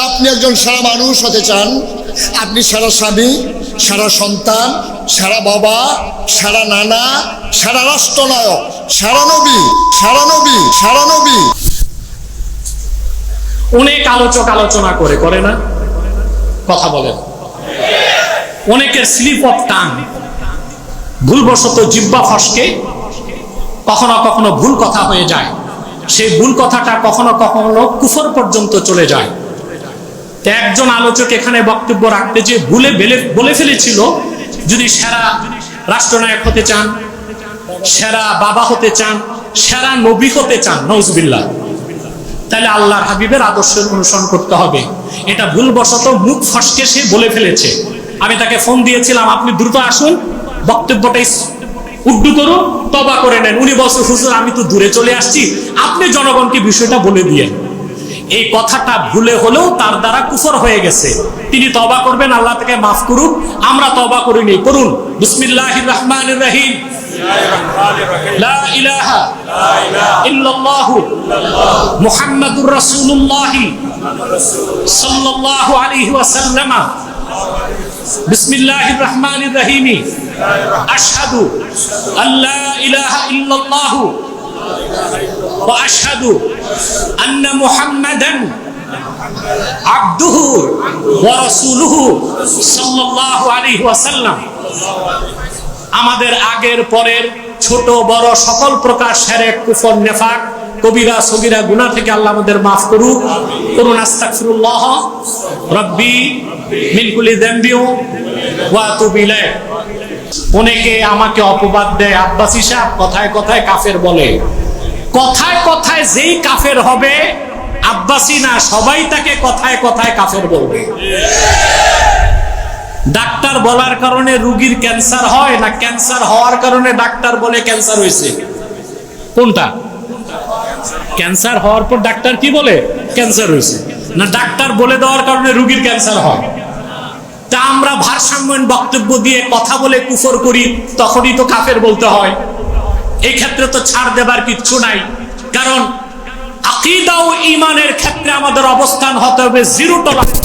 আপনি একজন সারা মানুষ হতে চান, আপনি সারা স্বামী, সারা সন্তান, সারা বাবা, সারা নানা, সারা রাষ্ট্রনায়ক, সারা নবী, সারা নবী, সারা নবী। অনেক আলোচক আলোচনা করে না, কথা বলেন। অনেকের স্লিপ অফ টাং, ভুলবশত জিহ্বা ফসকে কখনো কখনো ভুল কথা হয়ে যায়। সেই ভুল কথাটা কখনো কখনো কুফর পর্যন্ত চলে যায়। একজন আলোচক এখানে বক্তব্য রাখতে যে ভুলে বলে ফেলেছিল, যদি সেরা রাষ্ট্রনায়ক হতে চান, সেরা বাবা হতে চান, সেরা নবী হতে চান, নাউজুবিল্লাহ, তাহলে আল্লাহর হাবিবের আদর্শের অনুসরণ করতে হবে। এটা ভুলবশত মুখ ফসকে সে বলে ফেলেছে। আমি তাকে ফোন দিয়েছিলাম, আপনি দ্রুত আসুন, বক্তব্যটাই উড্ডু করুন, তওবা করে নেন। উনি বলছে, হুজুর আমি তো দূরে চলে আসছি, আপনি জনগণকে বিষয়টা বলে দিয়েন। এই কথাটা ভুলে হলেও তার দ্বারা কুফর হয়ে গেছে। তিনি তওবা করবেন, আল্লাহ তাকে মাফ করুন। আমরা তওবা করিনি, করুন। বিসমিল্লাহির রহমানির রহিম। লা ইলাহা ইল্লাল্লাহু মুহাম্মাদুর রাসূলুল্লাহ সাল্লাল্লাহু আলাইহি ওয়াসাল্লাম। বিসমিল্লাহির রহমানির রহিম। আশহাদু আল্লা ইলাহা ইল্লাল্লাহু ওয়া আশহাদু আন্না মুহাম্মাদান আবদুহু ওয়া রাসূলুহু সাল্লাল্লাহু আলাইহি ওয়াসাল্লাম। আমাদের আগের পরের ছোট বড় সকল প্রকার শিরক, কুফর, নিফাক, কবিরা সগীরা গুনাহ থেকে আল্লাহ আমাদের মাফ করুক। করুন আস্তাগফিরুল্লাহ রাব্বি মিন কুল্লি যামবি ওয়া আতুবু ইলাইহি। অনেকে আমাকে অপবাদ দেয়, আব্বাসী সাহেব কথায় কথায় কাফের বলে। কথায় কথায় যেই কাফের হবে, আব্বাসী না, সবাই তাকে কথায় কথায় কাফের বলবে। ডাক্তার বলার কারণে রোগীর ক্যান্সার হয় না, ক্যান্সার হওয়ার কারণে ডাক্তার বলে ক্যান্সার হয়েছে? কোনটা? ক্যান্সার হওয়ার পর ডাক্তার কি বলে? ক্যান্সার হয়েছে। না ডাক্তার বলে দেওয়ার কারণে রোগীর ক্যান্সার হয়? তা আমরা ভারসাম্যহীন বক্তব্য দিয়ে কথা বলে কুফর করি, তখনই তো কাফের বলতে হয়। এই ক্ষেত্রে তো ছাড় দেবার কিচ্ছু নাই, কারণ আকীদা ও ঈমানের ক্ষেত্রে আমাদের অবস্থান হতে হবে জিরো টলারেন্স।